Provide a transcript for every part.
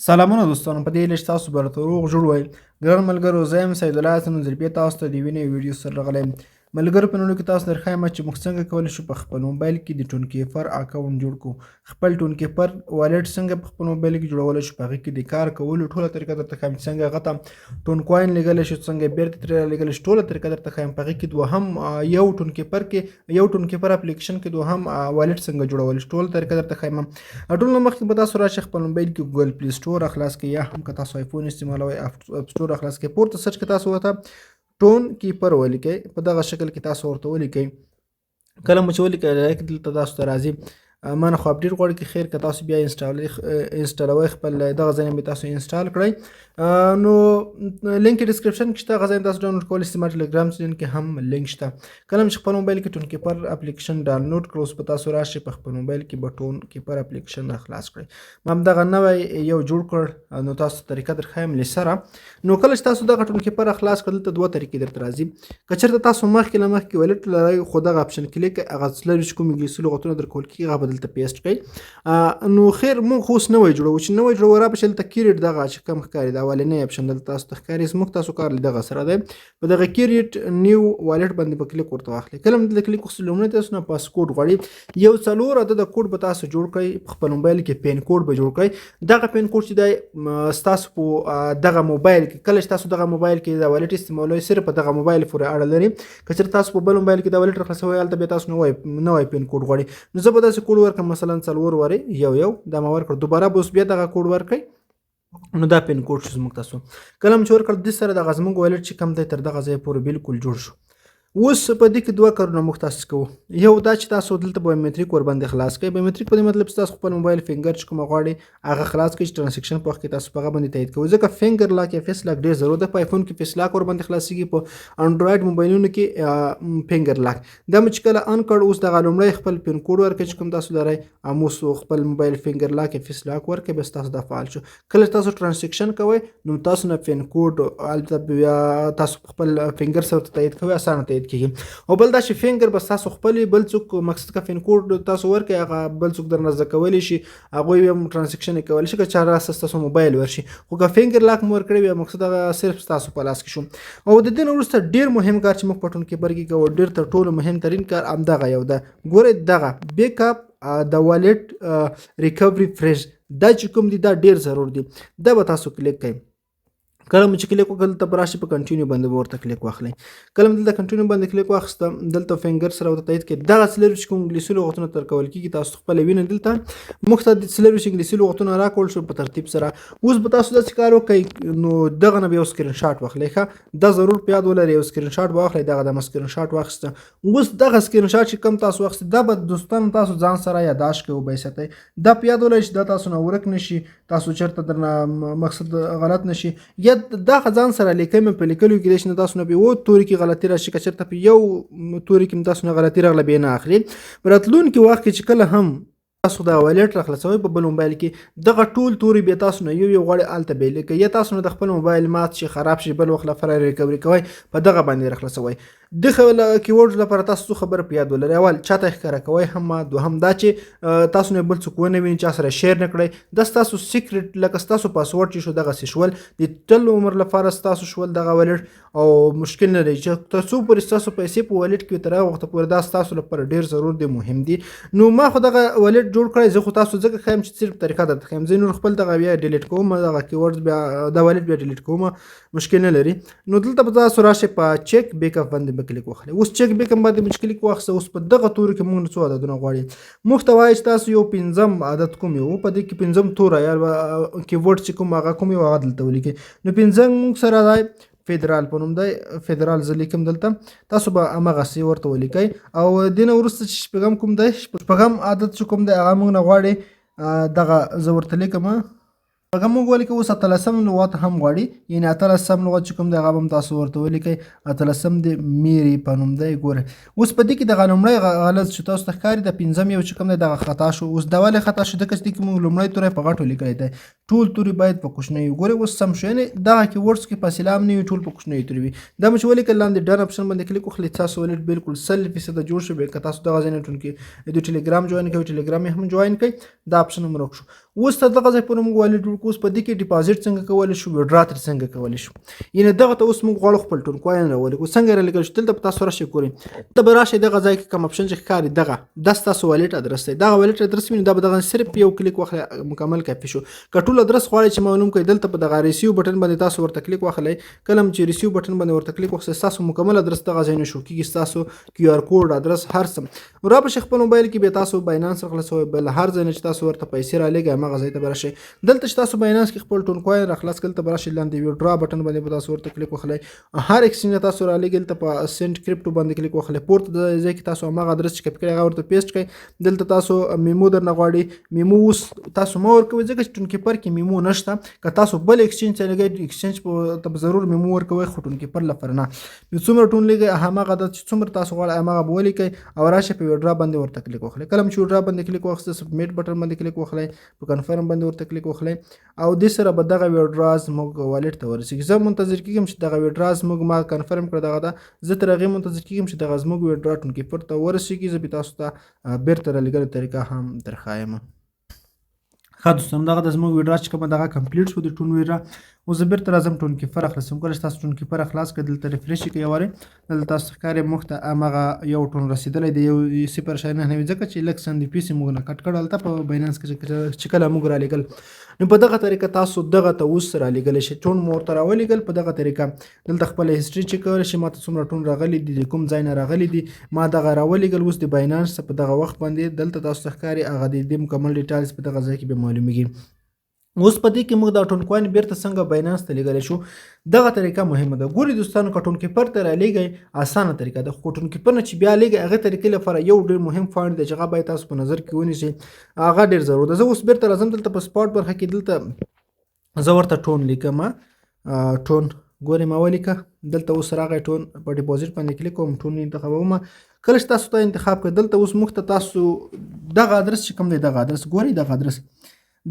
سلامونه دوستانو، په دې هیله چې تاسو به راته روغ جوړ وئ. ګران ملګرو، زه یم سیدالله حسن منزلپي، تاسو ته د یوې نوې ویډیو سره راغلی یم. ملګرو، په نړۍ کې تاسو درښایم چې موږ څنګه کولی شو په خپل موبایل کې د ټونکیپر اکاونټ جوړ کړو. خپل ټونکیپر والټ څنګه په خپل موبایل کې جوړولی شو، په هغې کې د کار کولو ټوله طریقه درته ښایم چې څنګه هغه ته ټون کوین لیږلی شو، څنګه بیرته ترې رالیږلی شو، ټوله طریقه درته ښایم. په هغې کې دوهم یو ټونکیپر اپلیکیشن کې دوهم والټ څنګه جوړولی شو، ټوله طریقه درته ښایم. ټول نه مخکې به تاسو راشئ خپل موبایل کې ګوګل پلی سټور راخلاص کړئ، یا هم که تاسو آیفون استعمالوئ اپ سټور راخلاص کړئ. پورته سرچ کې تاسو ورته ټون کیپر ولیکئ، په دغه شکل کې تاسو ورته ولیکئ. کله مو چې ولیکئ دلته تاسو ته راځي ما نه خو اپډیټ غواړي که خیر که تاسو بیا انسټالوئ خپل دغه ځای نه به تاسو انسټال کړئ. نو لینک یې ډسکرپشن کې شته، هغه ځای نه تاسو ډاونلوډ کولی شئ. زما ټلګرام چینل کې هم لینک شته. کله چې خپل موبایل کې ټون کیپر اپلیکیشن ډاونلوډ کړو، اوس به تاسو راشئ په خپل موبایل کې به ټون کیپر اپلیکیشن راخلاص کړئ. ما همدغه نوی یو جوړ کړ، نو تاسو طریقه درښایم له سره. نو کله چې تاسو دغه ټون کیپر راخلاص کړل، دلته دوه طریقې درته راځي. که چېرته تاسو مخکې له مخکې والټ لرئ، خو دغه اپشن کلیک کړئ، هغه څلورویشت چې کوم انګلیسي لغتونه درکول کېږي هغه به دلته پیسټ کړئ. نو خیر موږ خو اوس نوی جوړوو، چې نوی جوړو رابشئ دلته کیریټ دغه چې کوم ښکاري د اولنی اپشن دلته تاسو ته ښکاري، زموږ تاسو کار له دغه سره دی. په دغه کیریټ نیو والټ باندې به کلیک ورته واخلئ. کله هم دلته کلیک وکړئ، لومړی تاسو نه پاسکوډ غواړي، یو 4 عدده کوډ به تاسو جوړ کړئ. په خپل موبایل کې پین کوډ به جوړ کړئ. دغه پین کوډ چې دی ستاسو په دغه موبایل کې، کله چې تاسو دغه موبایل کې د والټ استعمالوئ، صرف په دغه موبایل پورې اړه لري. که چېرته تاسو په بل موبایل کې د والټ راخلاصوئ، هلته بیا تاسو نوی پین کوډ غواړي. نو زه به داسې کوډ ورکړم، مثلا 4 وارې یو دا ما ورکړ، دوباره به اوس بیا دغه کوډ ورکړئ. نو دا پین کوډ شو زموږ تاسو. کله هم چې ورکړل، دې سره دغه زموږ والټ چې کوم دی تر دغه ځایه پورې بالکل جوړ شو. اوس په دې کې دوه کارونه موږ تاسو کوو. یو دا چې تاسو دلته بایومتریک ورباندې خلاص کړئ. بایومتریک په دې مطلب چې تاسو خپل موبایل فنګر چې کومه غواړئ هغه خلاص کړئ، چې ټرانزیکشن په وخت کې تاسو په هغه باندې تایید کوئ. ځکه فنګر لاک یا فیس لاک ډېر ضرورت ده. په آیفون کې فیس لاک ورباندې خلاصېږي، په انډرایډ موبایلونو کې فنګر لاک. دا مو چې کله ان کړ، اوس دغه لومړی خپل پین کوډ ورکړئ چې کوم تاسو لرئ، اوس خپل موبایل فنګر لاک یا فیس لاک ورکړئ، بس تاسو دا فعال شو. کله تاسو ټرانزیکشن کوئ، نو تاسو نه پین کوډ هلته بیا تاسو خپل فنګر سره تایید کوئ، اسانه تایید کېږي. او بل دا چې فنګر بس تاسو خپلې، بل څوک مقصد که پین کوډ تاسو ورکړئ، هغه بل څوک درنه زده کولی شي، هغوی هم ټرانزیکشن یې کولی شي، که چا راسته ستاسو موبایل ورشي. خو که فنګر لاک مو ورکړی وي، مقصد هغه صرف ستاسو په لاس کې شو. او د دې نه وروسته ډېر مهم کار چې موږ په ټون کیپر کې کوو، ډېر تر ټولو مهم ترین کار همدغه یو ده. ګورئ دغه بیک اپ د والټ ریکوري فرېز دا چې کوم دی دا ډېر ضرور دی. دا به تاسو کلیک کړئ. کله مو چې کلیک وکړل، دلته به راشئ، په کنټینیو باندې به ورته کلیک واخلئ. کله مو دلته کنټینیو باندې کلیک واخیستم، دلته فنګر سره ورته تایید کړئ. دغه څلورویشت کوم انګلیسي لغتونه ترکول کېږي تاسو خپله وینئ. دلته موږ ته د څلورویشت انګلیسي لغتونه راکړل شو په ترتیب سره. اوس به تاسو داسې کار وکړئ، نو دغه نه به یو سکرین شاټ واخلئ. ښه، دا ضرور په یاد ولرئ، یو سکرین شاټ به واخلئ. دغه د سکرین شاټ واخیسته. اوس دغه سکرین شاټ چې کوم تاسو واخیست، دا به دوستانو تاسو ځان سره یادداشت کړئ وبایستی. دا په یاد ولرئ چې دا تاسو نه ورک نه شي، تاسو چېرته درنه مقصد غلط نه شي. یا دغه ځان سره لیکئ، مې په لیکلو کې کیدای شي نه تاسو نه په یوه توري کې غلطي راشي، که چېرته په یو توري کې تاسو نه غلطي راغله بیا نه اخلي. په راتلونکي وخت کې چې کله هم تاسو د والټ راخلاصوئ په بل موبایل کې، دغه ټول توري بیا تاسو نه یو غواړئ هلته بیا لیکئ، یا تاسو نه د خپل موبایل مات شي، خراب شي، بل وخت لپاره ریکوري کوئ، په دغه باندې راخلاصوئ. دغه کیورډز لپاره تاسو څو خبره په یاد ولرئ. اول چاته ښکاره کوئ، هم دوهم دا چې تاسو نه بل څوک ونه ویني، چا سره شیر نه کړئ. دا ستاسو سیکرټ، لکه ستاسو پاسورډ چې شو دغسې شول، د ټول عمر لپاره ستاسو شول دغه والټ. او مشکل نه دی چې تر څو پورې ستاسو پیسې په والټ کې تر هغه وخته پورې دا ستاسو لپاره ډېر ضرور دی، مهم دی. نو ما خو دغه والټ جوړ کړی، زه خو تاسو ځکه ښایم چې صرف طریقه درته ښایم. زه نور خپل دغه بیا ډیلیټ کوم، دغه کیورډز بیا دا والټ بیا ډیلیټ کوم، مشکل نه لري. نو دلته به تاسو راشئ، په چیک بیک اپ باندې به کلیک واخلئ. اوس چیک بیک اپ باندې مو چې کلیک واخیسته، اوس په دغه تورو کې موږ نه څو عددونه غواړي. موږ ته وایي چې تاسو یو 5م عدد کوم یو، په دې کې 5م توری یا کیورډ چې کوم هغه کوم یو هغه دلته ولیکئ. نو 5م موږ سره دی فدرال په نوم دی، فدرال زه لیکم دلته، تاسو به همغسې ورته ولیکئ. او دې نه وروسته چې شپږم کوم دی، شپږم عدد چې کوم دی هغه موږ نه غواړي، دغه زه ورته لیکم هغه موږ ولیکو. اوس 18م لغت هم غواړي، یعنې 18م لغت چې کوم دی هغه به هم تاسو ورته ولیکئ. 18م د میری په نوم دی. ګورئ اوس په دې کې دغه لومړی غلط چې تاسو ته ښکاري، د 5م یو چې کوم دی دغه خطا شو. اوس دا ولې خطا شو؟ ځکه چې دې کې موږ لومړی توری په غټو لیکلی دی، ټول توري باید په کوچنیو. ګورئ اوس سم شو، یعنې دغه کیورډز کې فاصله هم نه وي، ټول په کوچنیو توري وي. دا مو چې ولیکل، لاندې ډن اپشن باندې کلیک وکړئ، تاسو والټ بالکل 100% جوړ شو. بیا که تاسو دغه ځای نه د ټلګرام جوین کوئ، ټلګرام یې هم جوین کړئ، دا اپشن هم ورک شو. اوس تر دغه ځای پورې موږ والډ جوړ کړو. اوس په دې کې ډیپازیټ څنګه کولی شو، ویډرا تر څنګه کولی شو. یعنې دغه ته اوس موږ غواړو خپل ټول کوین راولېږو. څنګه رالیږلی شو؟ دلته به تاسو راشئ ګورئ، ته به راشئ دغه ځای کې کوم اپشن چې ښکاري دا ستاسو والټ ادرس دی. دغه والټ ادرس وینئ، دا به دغه صرف یو کلیک واخلئ مکمل کافي شو. که ټول ادرس غواړئ چې معلوم کړئ، دلته په دغه ریسیو بټن باندې تاسو ورته کلیک واخلئ. کله چې ریسیو بټن باندې ورته کلیک واخلئ، ستاسو مکمل ادرس دغه ځای نه شو کېږي، ستاسو کیو آر کوډ ادرس هر څه رابشئ. خپل موبایل کې بیا تاسو باینانس راخلاصوئ، بل هر ځای نه چې تاسو ورته پیسې رالیږئ همغه ځای ته به راشئ. دلته چې تاسو باینانس کې خپل ټول کوین راخلاص کړل ته به راشئ، لاندې ویډرا بټن باندې به تاسو ورته کلیک وخلئ. هر ایکسچینج تاسو رالیږئ، دلته په سینډ کرپټو باندې کلیک وخلئ. پورته د ځای کې تاسو همغه ادرس چې کاپي کړی هغه ورته پیسټ کړئ. دلته تاسو میمو درنه غواړي، میمو اوس تاسو مه ورکوئ ځکه چې ټونکیپر کې میمو نشته. که تاسو بل ایکسچینج ته لګئ، ایکسچینج ته به ضرور میمو ورکوئ، خو ټونکیپر لپاره نه. نو څومره ټون لګئ همغه عدد چې څومره تاسو غواړئ همغه به ولیکئ او راشئ په ویډرا باندې ورته کلیک وخلئ. کله چې ویډرا باندې کلیک واخیسته، سبمیټ بټن باندې کلیک وخلئ، په کنفرم باندې ورته کلیک وخلئ او دې سره به دغه ویډرا زموږ والټ ته ورسېږي. زه منتظر کېږم چې دغه ویډرا زموږ ما کنفرم کړه دغه ده، زه تر هغې منتظر کېږم چې دغه زموږ ویډرا ټونکیپر ته ورسېږي. زه بیا تاسو ته بیرته رالیږلو طریقه هم درښایم. ښه دوستانو، دغه د زموږ ویډرا چې کومه دغه کمپلیټ شو د ټون ویډرا. اوس زه بیرته راځم ټونکیپر اخلاصوم. کله چې تاسو ټونکیپر خلاص کړئ، دلته ریفریش کړئ یو وارې، دلته تاسو ښکاري موږ ته همغه یو ټون رسېدلی دی، 0.99 ځکه چې لږ څه د پیسې موږ نه کټ کړ هلته په باینانس کې چې کله موږ رالیږل. نو په دغه طریقه تاسو دغه ته اوس رالیږلی شئ. ټون مو ورته راولیږل په دغه طریقه. دلته خپله هسټري چیک کولی شئ، ما ته څومره ټون راغلي دي، د کوم ځای نه راغلي دي، ما دغه راولیږل. اوس د باینانس په دغه وخت باندې دلته تاسو ته ښکاري هغه د دې مکمل ډیټیلز په دغه ځای کې بیا معلومیږي. اوس په دې کې موږ دا ټون کوین بیرته څنګه باینانس ته لیږلی شو، دغه طریقه مهمه ده. ګورئ دوستانو، که ټونکیپر ته رالیږئ اسانه طریقه ده، خو ټونکیپر نه چې بیا لیږئ هغې طریقې لپاره یو ډېر مهم پوینټ دی چې هغه باید تاسو په نظر کې ونیسئ، هغه ډېر ضرور ده. زه اوس بیرته راځم دلته په سپاټ برخه کې، دلته زه ورته ټون لیکم. ټون ګورئ ما ولیکه، دلته اوس راغی ټون، په ډیپوزیټ باندې کلیک کوم، ټون انتخابوم. کله چې تاسو ته انتخاب کړئ، دلته اوس موږ ته تاسو دغه ادرس چې کوم دی، دغه ادرس ګورئ، دغه ادرس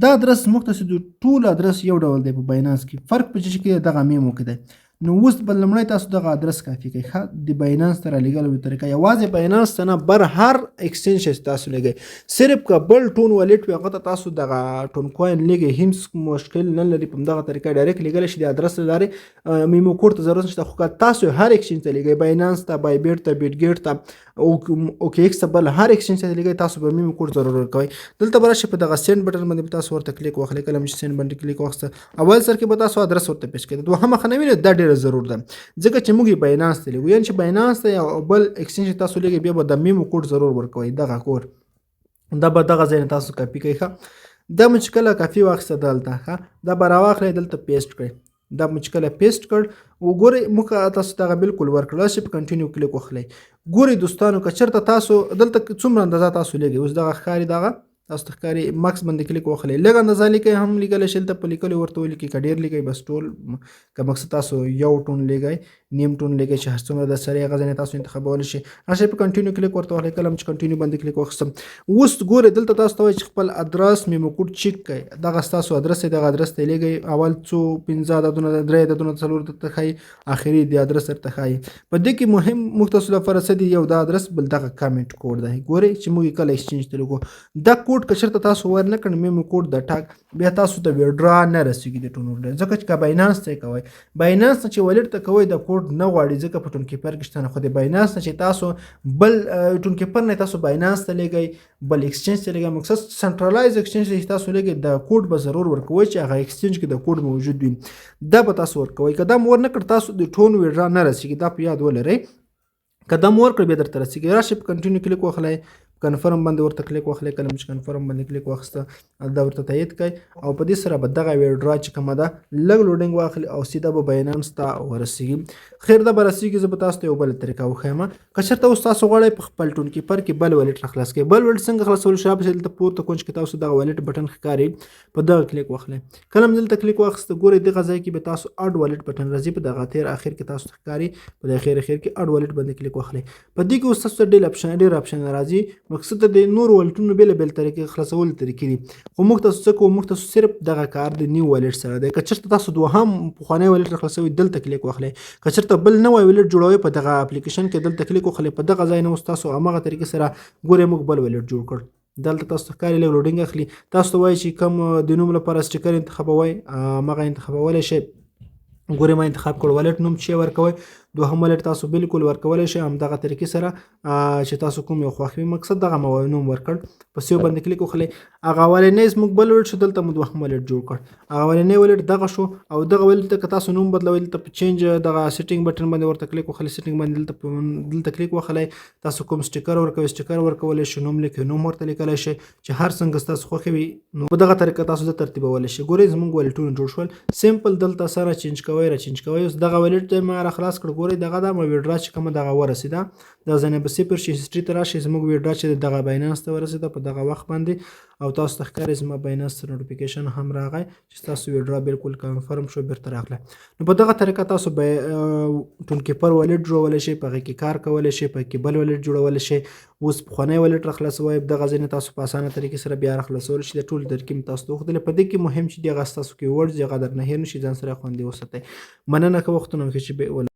دا ادرس موږ ته د ټول ادرس یو ډول دی په باینانس کې، فرق په چې کې دغه میمو کې دی. نو اوس به لومړی تاسو دغه ادرس کافي کړئ. ښه، د باینانس ته رالیږلو طریقه یوازې باینانس ته نه، بر هر ایکسچینج چې تاسو لیږئ، صرف که بل ټون والټ وي هغه ته تاسو دغه ټون کوین لیږئ، هیڅ مشکل نه لري. په همدغه طریقه ډایرکټ لیږلی شئ، د ادرس له لارې میمو کوډ ته ضرورت نشته. خو که تاسو هر ایکسچینج ته لیږئ، باینانس ته، بایبیټ ته، بیټ ګیټ ته، اوکې ایکس ته، بل هر ایکسچینج ته لیږئ، تاسو به میمو کوډ ضرور ورکوئ. دلته به راشئ، په دغه سینډ بټن باندې به تاسو ورته کلیک واخلئ. کله چې سینډ باندې کلیک واخیسته، اول سر کې به تاسو ادرس ورته پیسټ کړئ. دوهمه ښه نه وینئ، دا ډېره ضرور ده ځکه چې موږ یې باینانس ته لیږو، یعنې چې باینانس ته یا بل ایکسچینج تاسو لیږئ، بیا به د میمو کوډ ضرور ورکوئ. دغه کوډ دا به دغه ځای نه تاسو کاپي کړئ. ښه، دا مو چې کله کافي واخیسته دلته، ښه، دا به راواخلئ، دلته پیسټ کړئ. دا مو چې کله پیسټ کړ، وګورئ موږ تاسو دغه بالکل ورکړل، راشئ په کنټینیو کلیک وخلئ. ګورئ دوستانو، که چېرته تاسو دلته څومره اندازه تاسو لیږئ، اوس دغه ښکاري، دغه تاسو ته ښکاري ماکس باندې کلیک وخلئ. لږ اندازه لیکئ هم لیږلی شئ، دلته په لیکلو ورته ولیکئ. که ډېر لیکئ بس ټول، که مقصد تاسو یو ټون لیږئ، نیم ټون لیږئ، چې هر څومره د سرې هغه ځای نه تاسو انتخابولی شئ. راشئ په کنټینیو کلیک ورته وخلئ. کله چې کنټینیو باندې کلیک واخیستم، اوس ګورئ دلته تاسو ته وایي چې خپل ادرس میمو کوډ چیک کړئ. دغه ستاسو ادرس دی، دغه ادرس ته یې لیږئ. اول څو 15 عددونه، 3 عددونه، 4 درته ښایي، اخري د ادرس درته ښایي. په دې کې مهم موږ تاسو لپاره څه دي، یو دا ادرس، بل دغه کامنټ کوډ دی. ګورئ چې موږ یې کله ایکسچینج ته لیږو، دا کوډ که چېرته تاسو ور نه کړئ، میمو کوډ د ټاک بیا تاسو ته ویډرا نه رسېږي د ټون ویډرا، ځکه چې که باینانس ته یې کوئ، باینانس نه چې والټ ته کوئ، د کوډ نه غواړي ځکه په ټونکیپر کې شته نه. خو د باینانس نه چې تاسو بل ټونکیپر نه تاسو باینانس ته لیږئ، بل ایکسچینج ته لیږئ، مقصد سنټرلایز ایکسچینج ته چې تاسو لیږئ، د کوډ به ضرور ورکوئ چې هغه ایکسچینج کې د کوډ موجود وي، دا به تاسو ورکوئ. که دا مو ور نه کړ، تاسو د ټون ویډرا نه رسېږي، دا په یاد ولرئ. که دا مو ورکړ، بیا درته رسېږي. راشئ په کنټینیو کلیک وخلئ، کنفرم باندې ورته کلیک واخلئ. کله چې کنفرم باندې کلیک واخیسته، دا ورته تایید کړئ او په دې سره به دغه ویډرا چې کومه ده لږ لوډینګ واخلي او سیده به باینانس ته ورسېږي. خیر دا به رسېږي. زه به تاسو ته یو بله طریقه وښیم. که چېرته اوس تاسو غواړئ په خپل ټونکیپر کې بل والټ راخلاص کړئ، بل والټ څنګه خلاصولی شئ، راشئ دلته پورته کونج کې تاسو دغه والټ بټن ښکاري، په دغه کلیک واخلئ. کله مو دلته کلیک واخیسته، ګورئ دغه ځای کې به تاسو اډ والټ بټن راځي، په دغه تیر اخر کې تاسو ته ښکاري، په دغه اخر کې اډ والټ باندې کلیک واخلئ. په دې کې اوس تاسو ته ډېر اپشن راځي، مقصد د نور والټونو بېله بېله طریقې خلاصولو طریقې دي، خو موږ تاسو څه کوو، موږ تاسو صرف دغه کار د نیو والټ سره دی. که چېرته تاسو دوهم پخوانی والټ راخلاصوئ، دلته کلیک واخلئ. که چېرته بل نوی والټ جوړوئ، په دغه اپلیکیشن کې دلته کلیک واخلئ. په دغه ځای نه اوس تاسو همغه طریقې سره ګورئ موږ بل والټ جوړ کړ. دلته تاسو ته ښکاري لږ لوډینګ اخلي. تاسو ته وایي چې کوم د نوم لپاره سټیکر انتخابوئ همغه انتخابولی شئ. ګورئ ما انتخاب کړ والټ نوم چې ورکوئ. دوهم والټ تاسو بالکل ورکولی شئ همدغه طریقې سره چې تاسو کوم یو خوښوي. مقصد دغه مو نوم ورکړ. په سیو باندې کلیک وخلئ. هغه اولنی زموږ بل والټ شو، دلته مو دوهم والټ جوړ کړ. هغه اولنی والټ دغه شو او دغه والټ ته که تاسو نوم بدلوئ دلته په چینج دغه سیټینګ بټن باندې ورته کلیک وخلئ. سیټینګ باندې دلته کلیک وخلئ. تاسو کوم سټیکر ورکوئ سټیکر ورکولی شئ. نوم لیکئ نوم ورته لیکلی شئ چې هر څنګه ستاسو خوښې وي نو په دغه طریقه تاسو زه ترتیبولی شئ. ګورئ زموږ والټونه جوړ شول. سمپل دلته سره چینج کوئ را چینج کوئ. اوس دغه والټ دی ما را خلاص کړ. ګورئ دغه دا مو ویډرا چې کومه دغه ورسېده. دا ځنې به صفر شي هسټري ته راشئ. زموږ ویډرا چې دغه باینانس ته ورسېده په دغه وخت باندې او تاسو ته ښکاري زما باینانس ته نوټیفیکیشن هم راغی چې ستاسو ویډرا بالکل کنفرم شو بیرته راغله. نو په دغه طریقه تاسو ټون کیپر والټ جوړولی شئ، په هغې کې کار کولی شئ، په کې بل والټ جوړولی شئ. اوس پخوانی والټ راخلاصوئ دغه ځای نه تاسو په اسانه طریقې سره بیا راخلاصولی شئ. د ټول ترکیب مې تاسو ته وښودلې. په دې کې مهم چې دي هغه ستاسو کیورډز هغه درنه هېر نه شي، ځان سره خوندي وساتئ. مننه که وختونه مو ښه چې